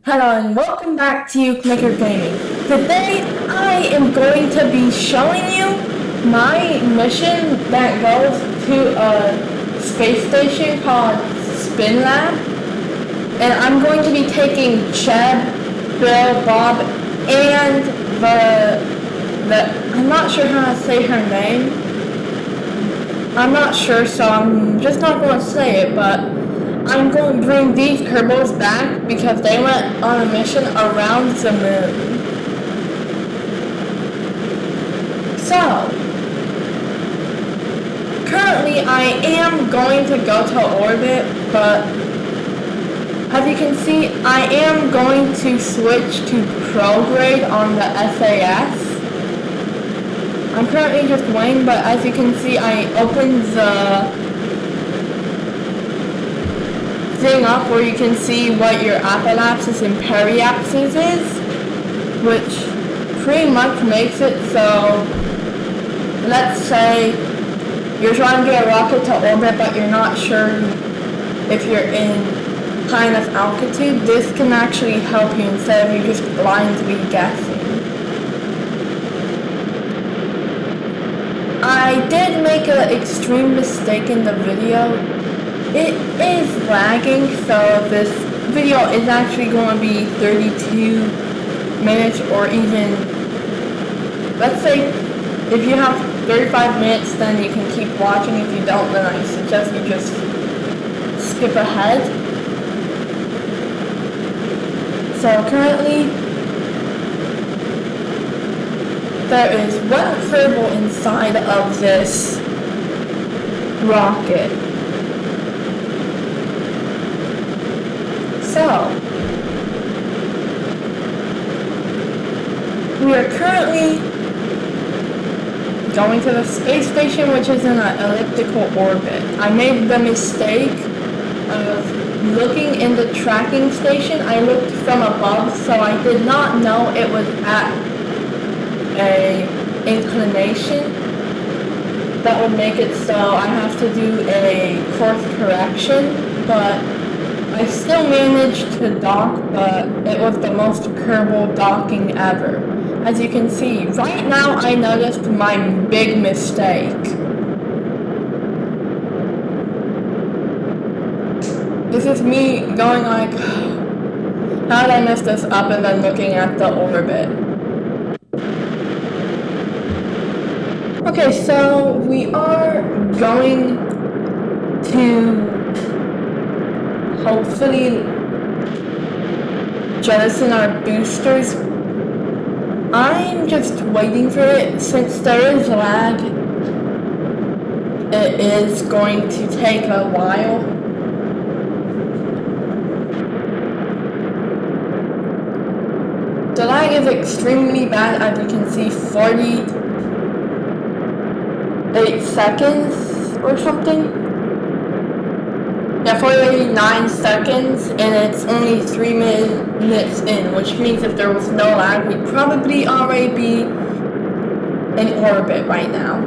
Hello and welcome back to Maker Gaming. Today I am going to be showing you my mission that goes to a space station called Spin Lab. And I'm going to be taking Cheb, Bill, Bob, and I'm not sure how to say her name. I'm not sure, so I'm just not going to say it, but I'm going to bring these Kerbals back because they went on a mission around the moon. So, currently I am going to go to orbit, but as you can see, I am going to switch to prograde on the SAS. I'm currently just waiting, but as you can see, I opened the thing up where you can see what your apoapsis and periapsis is, which pretty much makes it so, let's say you're trying to get a rocket to orbit but you're not sure if you're in high enough altitude. This can actually help you instead of you just blindly guessing. I did make an extreme mistake in the video. It is lagging, so this video is actually going to be 32 minutes, or even, let's say if you have 35 minutes then you can keep watching. If you don't, then I suggest you just skip ahead. So currently there is one Kerbal inside of this rocket. So, we are currently going to the space station, which is in an elliptical orbit. I made the mistake of looking in the tracking station. I looked from above, so I did not know it was at a inclination that would make it so I have to do a course correction, but I still managed to dock, but it was the most Kerbal docking ever. As you can see, right now I noticed my big mistake. This is me going like, how did I mess this up, and then looking at the orbit. Okay, so we are going to hopefully jettison our boosters. I'm just waiting for it. Since there is lag, it is going to take a while. The lag is extremely bad, as you can see, 48 seconds or something. Yeah, 49 seconds, and it's only 3 minutes in, which means if there was no lag, we'd probably already be in orbit right now.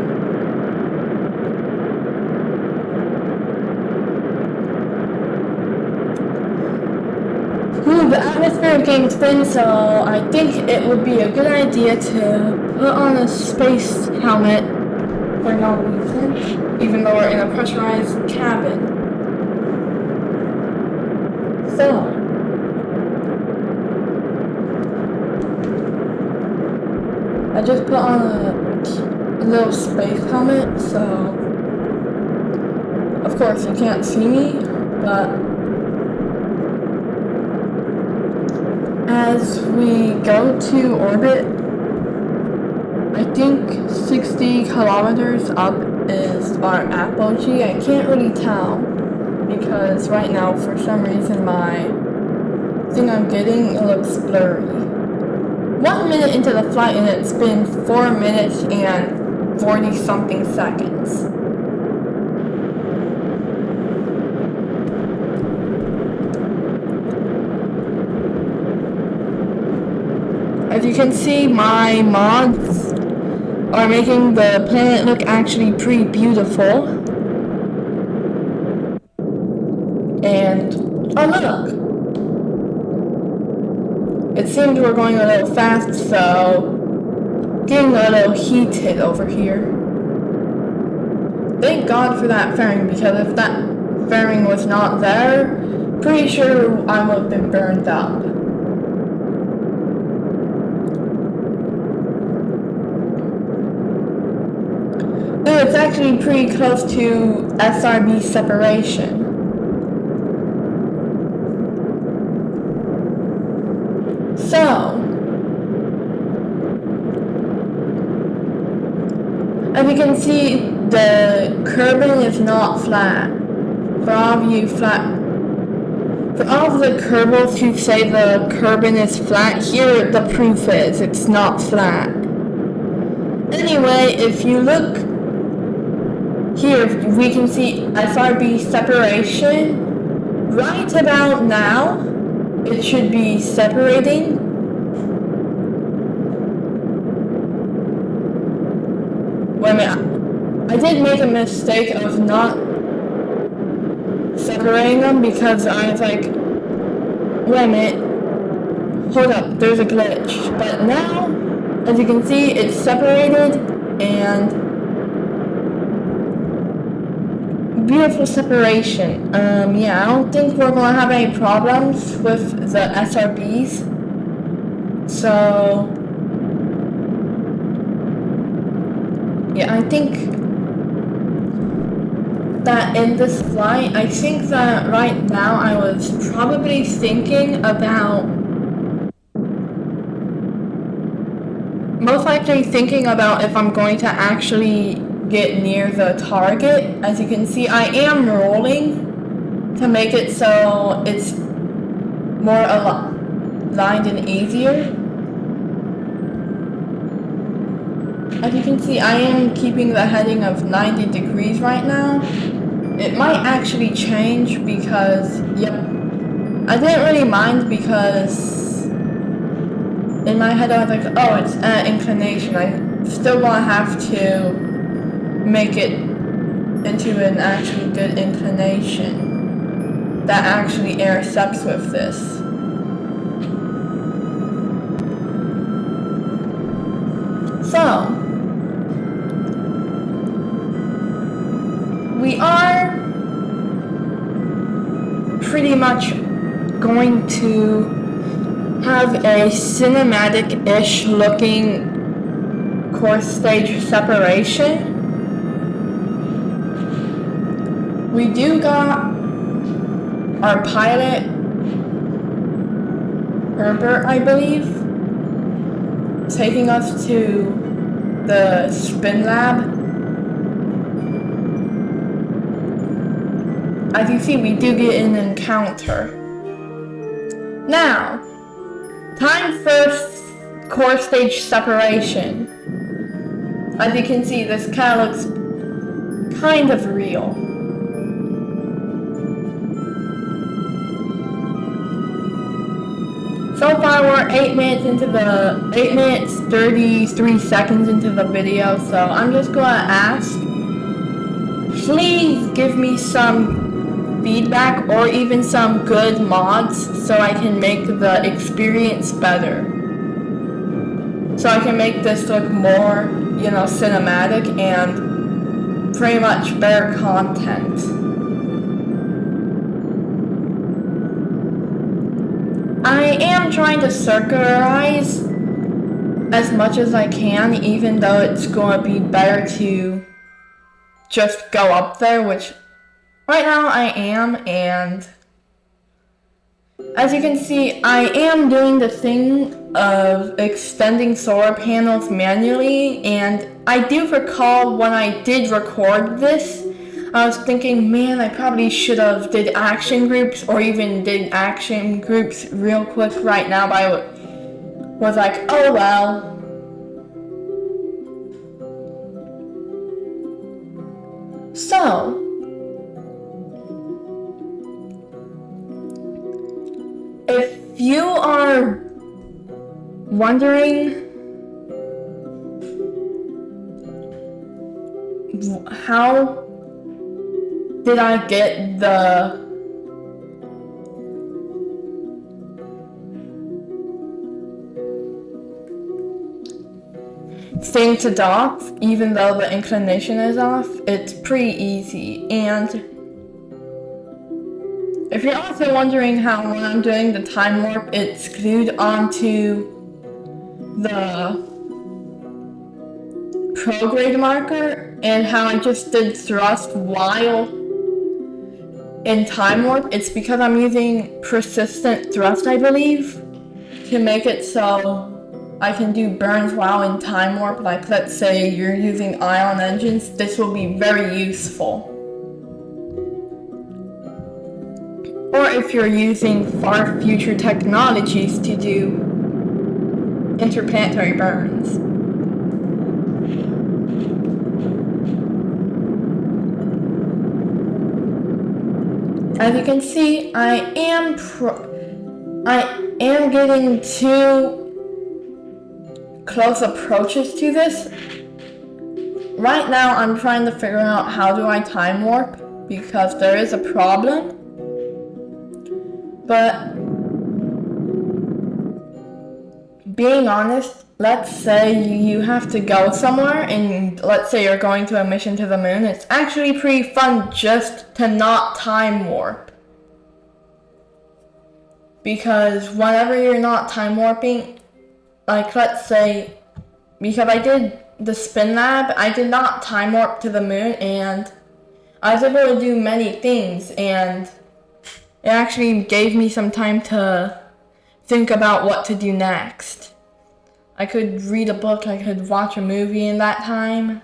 The atmosphere is getting thin, so I think it would be a good idea to put on a space helmet for no reason, even though we're in a pressurized cabin. So, I just put on a little space helmet, so of course you can't see me, but as we go to orbit, I think 60 kilometers up is our apogee. I can't really tell, because right now, for some reason, my thing I'm getting, it looks blurry. 1 minute into the flight and it's been 4 minutes and 40 something seconds. As you can see, my mods are making the planet look actually pretty beautiful. And, oh look! It seems we're going a little fast, so getting a little heated over here. Thank God for that fairing, because if that fairing was not there, pretty sure I would have been burned up. It's actually pretty close to SRB separation. So, as you can see, the curbing is not flat. For all of you for all of the curbers who say the curbing is flat, here the proof is, it's not flat. Anyway, if you look here, we can see SRB separation. Right about now, it should be separating. Wait a minute, I did make a mistake of not separating them because I was like, wait a minute, hold up, there's a glitch. But now, as you can see, it's separated and beautiful separation. Yeah, I don't think we're gonna have any problems with the SRBs. So, yeah, I think that in this flight, I think that right now I was probably thinking about, most likely thinking about if I'm going to actually get near the target. As you can see, I am rolling to make it so it's more aligned and easier. As you can see, I am keeping the heading of 90 degrees right now. It might actually change because, yep, I didn't really mind because in my head I was like, oh, it's at inclination. I'm still gonna have to make it into an actually good inclination that actually intercepts with this. So, we are pretty much going to have a cinematic-ish looking course stage separation. We do got our pilot, Herbert, I believe, taking us to the spin lab. As you see, we do get an encounter. Now, time for core stage separation. As you can see, this kind of looks kind of real. So far, we're 8 minutes 33 seconds into the video, so I'm just gonna ask, please give me some feedback or even some good mods so I can make the experience better. So I can make this look more, cinematic and pretty much better content. I am trying to circularize as much as I can, even though it's going to be better to just go up there, which right now I am, and as you can see, I am doing the thing of extending solar panels manually, and I do recall when I did record this, I was thinking, man, I probably should have did action groups or even did action groups real quick right now, but I was like, oh well. So, if you are wondering how did I get the thing to dock, even though the inclination is off. It's pretty easy. And if you're also wondering how when I'm doing the time warp, it's glued onto the prograde marker, and how I just did thrust while in time warp, it's because I'm using persistent thrust, I believe, to make it so I can do burns while in time warp. Like, let's say you're using ion engines, this will be very useful. Or if you're using far future technologies to do interplanetary burns. As you can see, I am getting too close approaches to this. Right now, I'm trying to figure out how do I time warp, because there is a problem. But being honest, let's say you have to go somewhere, and let's say you're going to a mission to the moon. It's actually pretty fun just to not time warp. Because whenever you're not time warping, like let's say, because I did the spin lab, I did not time warp to the moon, and I was able to do many things, and it actually gave me some time to think about what to do next. I could read a book, I could watch a movie in that time.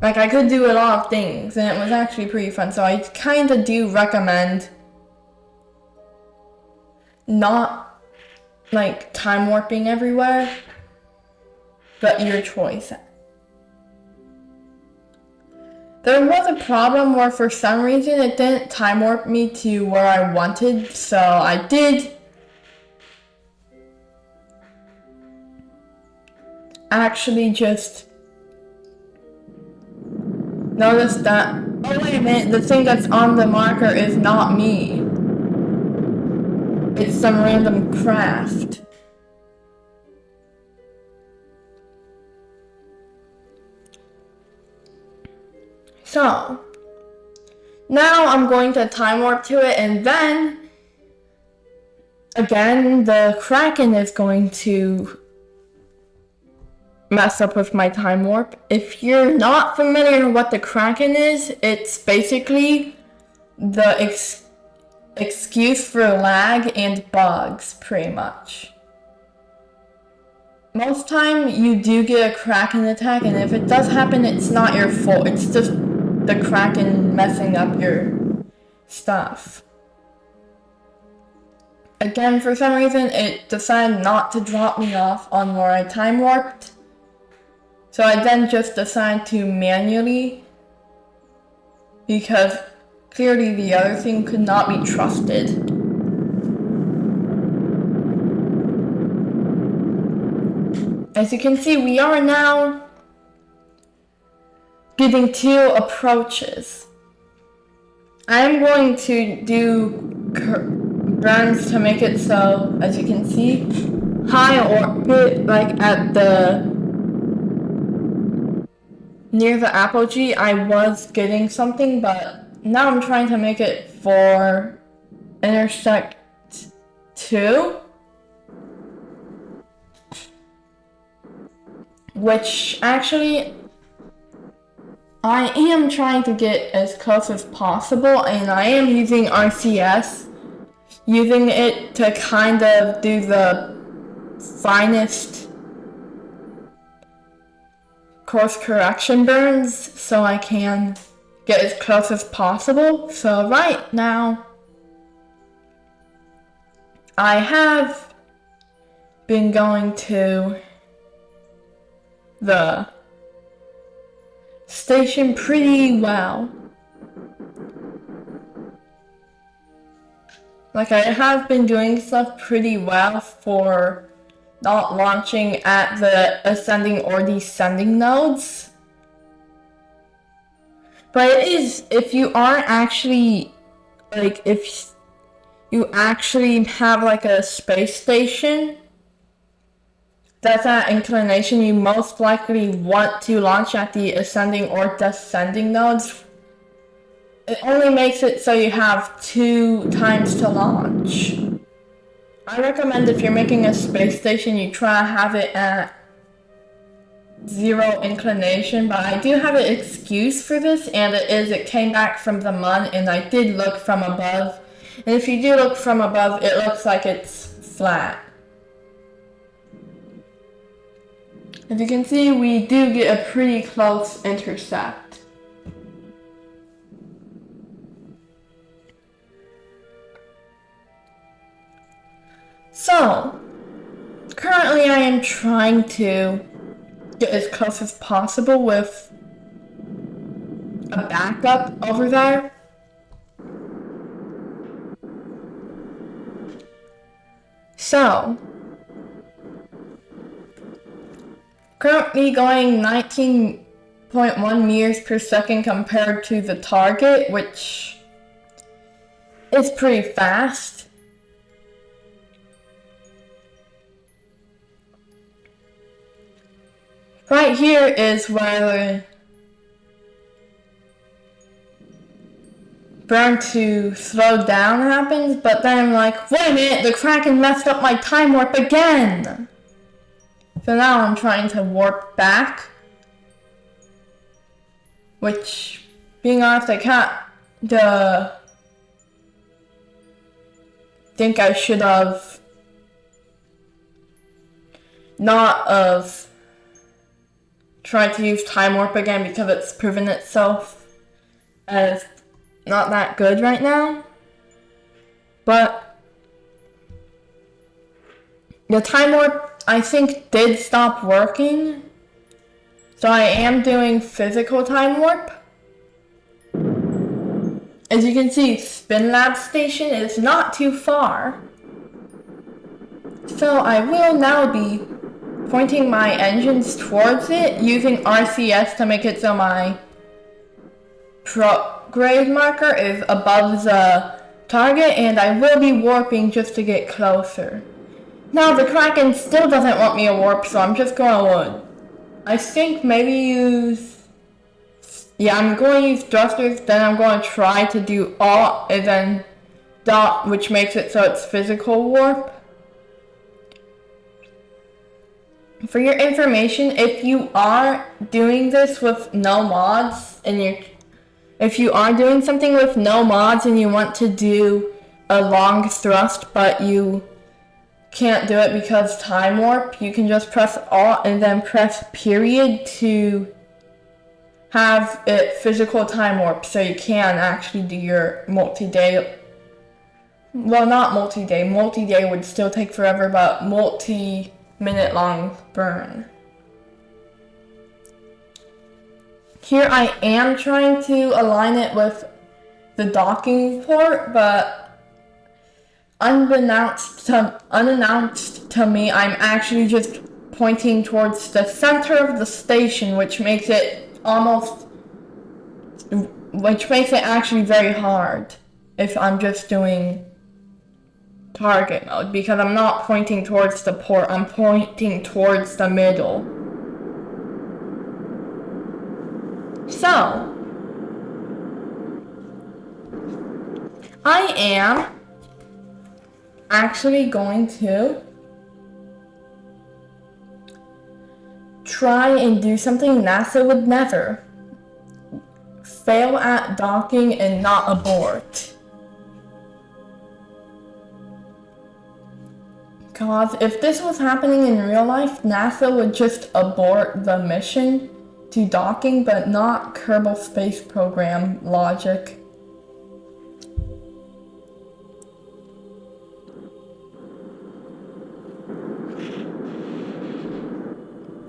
Like, I could do a lot of things, and it was actually pretty fun. So I kind of do recommend not, like, time warping everywhere, but your choice. There was a problem where for some reason it didn't time warp me to where I wanted, so I did actually just notice that, oh wait a minute, the thing that's on the marker is not me. It's some random craft. So, now I'm going to time warp to it, and then, again, the Kraken is going to mess up with my time warp. If you're not familiar with what the Kraken is, it's basically the excuse for lag and bugs, pretty much. Most time you do get a Kraken attack, and if it does happen, it's not your fault. It's just the Kraken messing up your stuff. Again, for some reason, it decided not to drop me off on where I time warped. So I then just decided to manually, because clearly the other thing could not be trusted. As you can see, we are now getting 2 approaches. I am going to do burns to make it so, as you can see, high orbit, like at the near the apogee. I was getting something, but now I'm trying to make it for intersect 2, which actually I am trying to get as close as possible, and I am using RCS, using it to kind of do the finest course correction burns so I can get as close as possible. So right now, I have been going to the station pretty well. Like, I have been doing stuff pretty well for not launching at the ascending or descending nodes. But it is, if you aren't actually, like, if you actually have like a space station, that's at inclination, you most likely want to launch at the ascending or descending nodes. It only makes it so you have 2 times to launch. I recommend if you're making a space station, you try to have it at 0 inclination, but I do have an excuse for this, and it came back from the Mun, and I did look from above. And if you do look from above, it looks like it's flat. As you can see, we do get a pretty close intercept. So, currently I am trying to get as close as possible with a backup over there. So, currently going 19.1 meters per second compared to the target, which is pretty fast. Right here is where burn to slow down happens, but then I'm like, wait a minute, the Kraken messed up my time warp again! So now I'm trying to warp back, which, being honest, I kinda think I should have not have tried to use time warp again because it's proven itself as not that good right now. But the time warp, I think, did stop working. So I am doing physical time warp. As you can see, Spin Lab Station is not too far. So I will now be pointing my engines towards it, using RCS to make it so my grade marker is above the target, and I will be warping just to get closer. Now the Kraken still doesn't want me to warp, so I'm just going to, I think maybe use, I'm going to use thrusters, then I'm going to try to do alt, and then dot, which makes it so it's physical warp. For your information, if you are doing this with no mods, and if you are doing something with no mods and you want to do a long thrust, but you can't do it because time warp, you can just press alt and then press period to have it physical time warp, so you can actually do your multi-day. Well, not multi-day. Multi-day would still take forever, but multi-minute long burn. Here I am trying to align it with the docking port, but unannounced to me, I'm actually just pointing towards the center of the station, which makes it actually very hard if I'm just doing target mode, because I'm not pointing towards the port, I'm pointing towards the middle. So, I am actually going to try and do something NASA would never. Fail at docking and not abort. Because if this was happening in real life, NASA would just abort the mission to docking, but not Kerbal Space Program logic.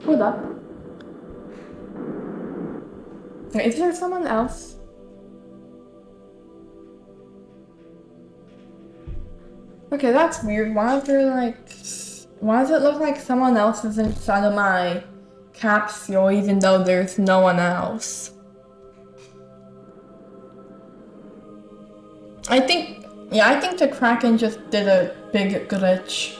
Hold up. Is there someone else? Okay, that's weird. Why does it look like someone else is inside of my capsule even though there's no one else? I think the Kraken just did a big glitch.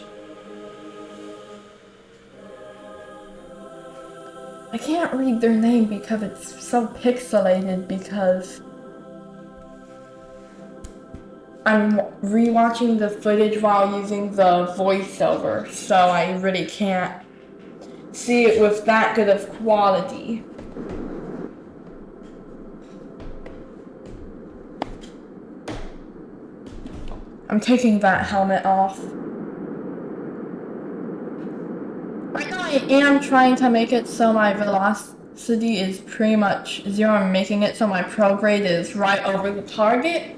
I can't read their name because it's so pixelated because I'm rewatching the footage while using the voiceover, so I really can't see it with that good of quality. I'm taking that helmet off. Right now I am trying to make it so my velocity is pretty much 0. I'm making it so my prograde is right over the target.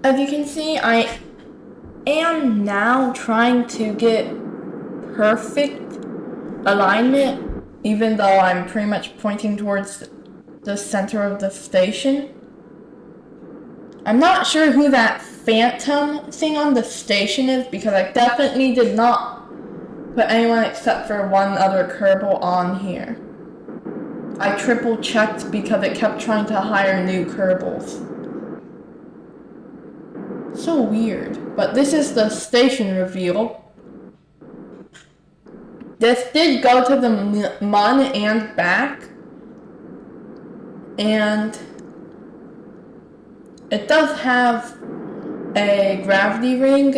As you can see, I am now trying to get perfect alignment, even though I'm pretty much pointing towards the center of the station. I'm not sure who that phantom thing on the station is because I definitely did not put anyone except for one other Kerbal on here. I triple checked because it kept trying to hire new Kerbals. So weird. But this is the station reveal. This did go to the Mun and back. And it does have a gravity ring.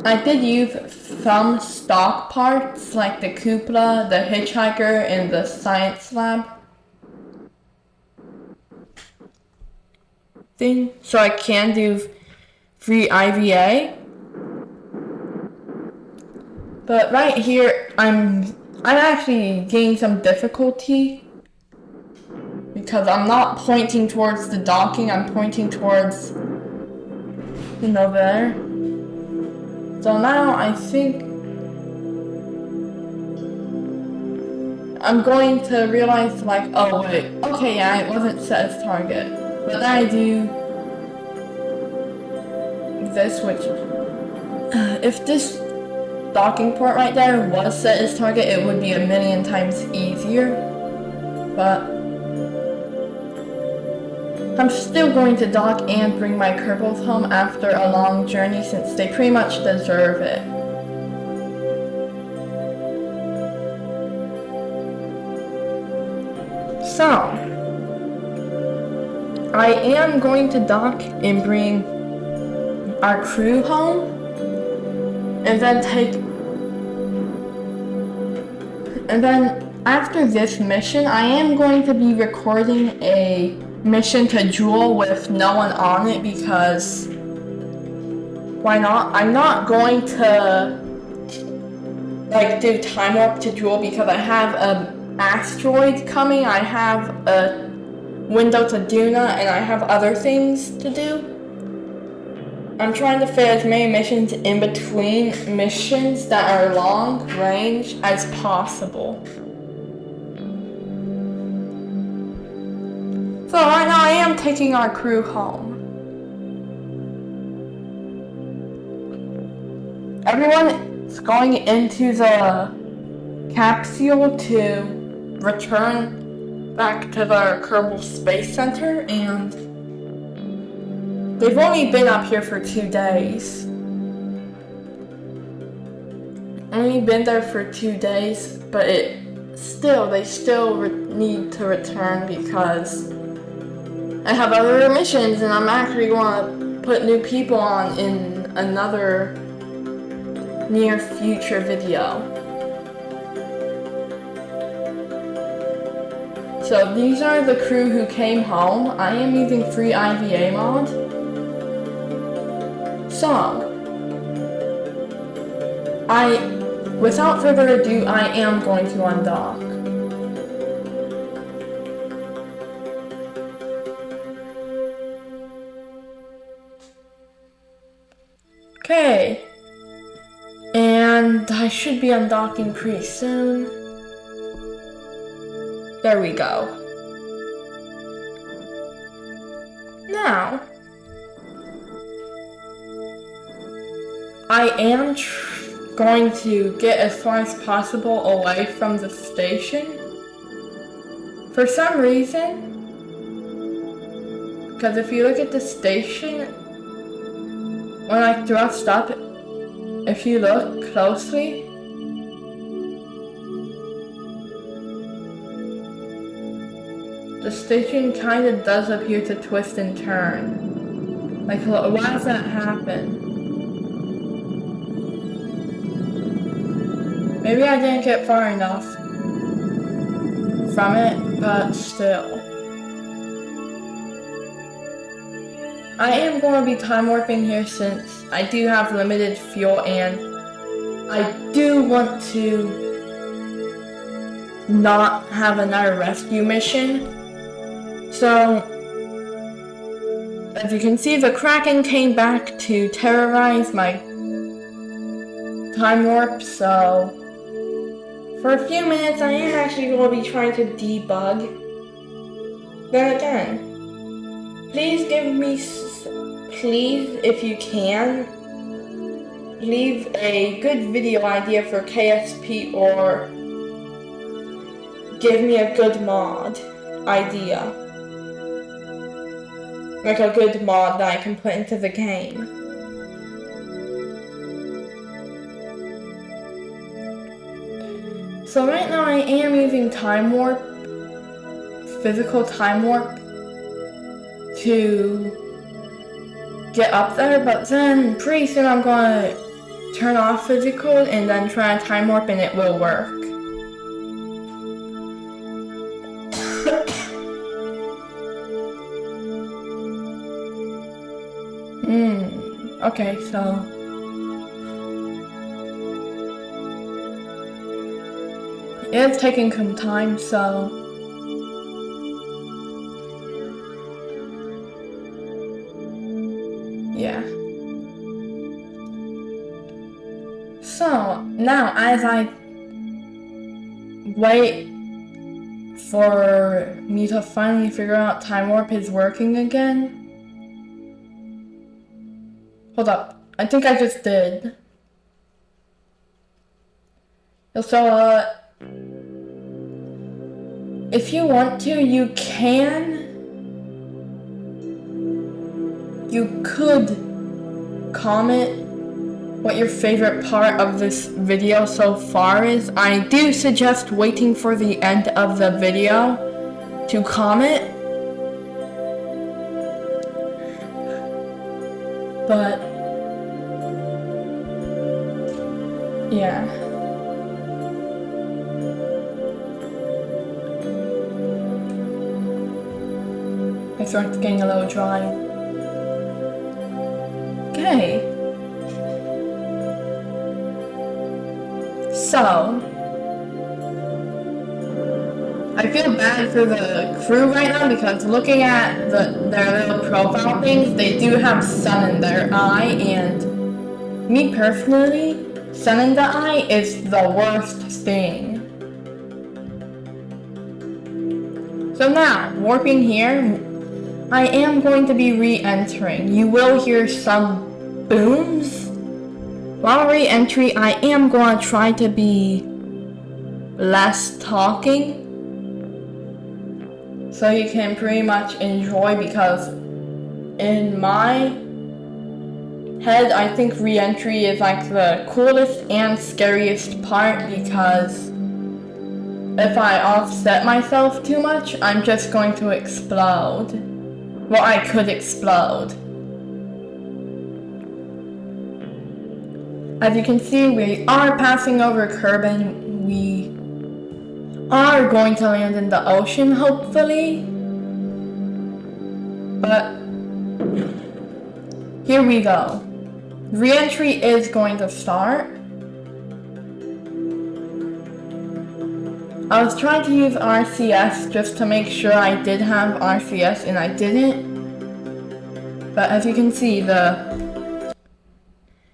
I did use some stock parts like the cupola, the hitchhiker, and the science lab thing. So I can do free IVA. But right here, I'm actually getting some difficulty because I'm not pointing towards the docking, I'm pointing towards, there. So now I think I'm going to realize oh wait, okay, yeah, it wasn't set as target. But then I do this, which, if this docking port right there was set as target, it would be a million times easier. But I'm still going to dock and bring my Kerbals home after a long journey since they pretty much deserve it. So, I am going to dock and bring our crew home and then after this mission, I am going to be recording a mission to Jewel with no one on it because why not? I'm not going to do time warp to Jewel because I have an asteroid coming, I have a window to Duna, and I have other things to do. I'm trying to fit as many missions in between missions that are long range as possible. So right now I am taking our crew home. Everyone is going into the capsule to return back to the Kerbal Space Center, and they've only been up here for 2 days. Only been there for 2 days, but they still need to return because I have other missions, and I'm actually going to put new people on in another near future video. So these are the crew who came home. I am using free IVA mod. So, without further ado, I am going to undock. Okay, and I should be undocking pretty soon. There we go. Now, I am going to get as far as possible away from the station. For some reason, Because if you look at the station, when I thrust up, if you look closely, the station kind of does appear to twist and turn. Like, why does that happen? Maybe I didn't get far enough from it, but still. I am going to be time warping here since I do have limited fuel and I do want to not have another rescue mission. So, as you can see, the Kraken came back to terrorize my time warp, so for a few minutes I am actually going to be trying to debug. Then again, please give me, please, if you can, leave a good video idea for KSP or give me a good mod idea. Like a good mod that I can put into the game. So right now I am using time warp, physical time warp, to get up there, but then pretty soon I'm gonna turn off physical and then try to time warp and it will work. Okay, so it's taking some time, so yeah. So now as I wait for me to finally figure out time warp is working again. Hold up, I think I just did. So if you want to, you could comment what your favorite part of this video so far is. I do suggest waiting for the end of the video to comment. But yeah. My throat's getting a little dry. Okay. So, I feel bad for the crew right now because looking at their little profile things, they do have sun in their eye, and me personally, sun in the eye is the worst thing. So now, warping here, I am going to be re-entering. You will hear some booms. While re-entry, I am going to try to be less talking, so you can pretty much enjoy, because in my head, I think re-entry is like the coolest and scariest part, because if I offset myself too much, I'm just going to explode. Well, I could explode. As you can see, we are passing over Kerbin. We are going to land in the ocean, hopefully. But here we go. Re-entry is going to start. I was trying to use RCS just to make sure I did have RCS, and I didn't. But as you can see, the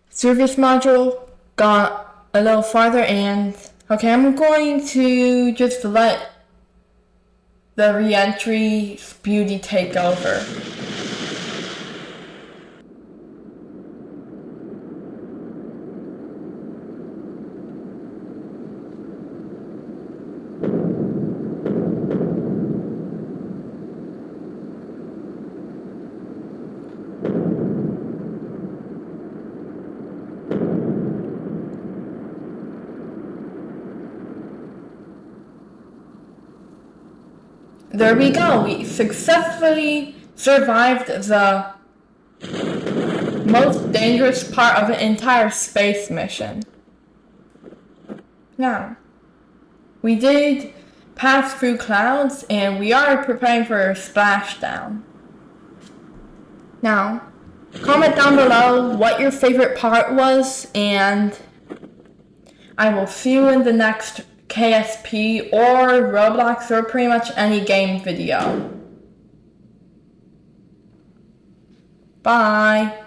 service module got a little farther, and okay, I'm going to just let the re-entry beauty take over. there we go. We successfully survived the most dangerous part of an entire space mission. Now, we did pass through clouds and we are preparing for a splashdown. Now, comment down below what your favorite part was, and I will see you in the next KSP or Roblox or pretty much any game video. Bye!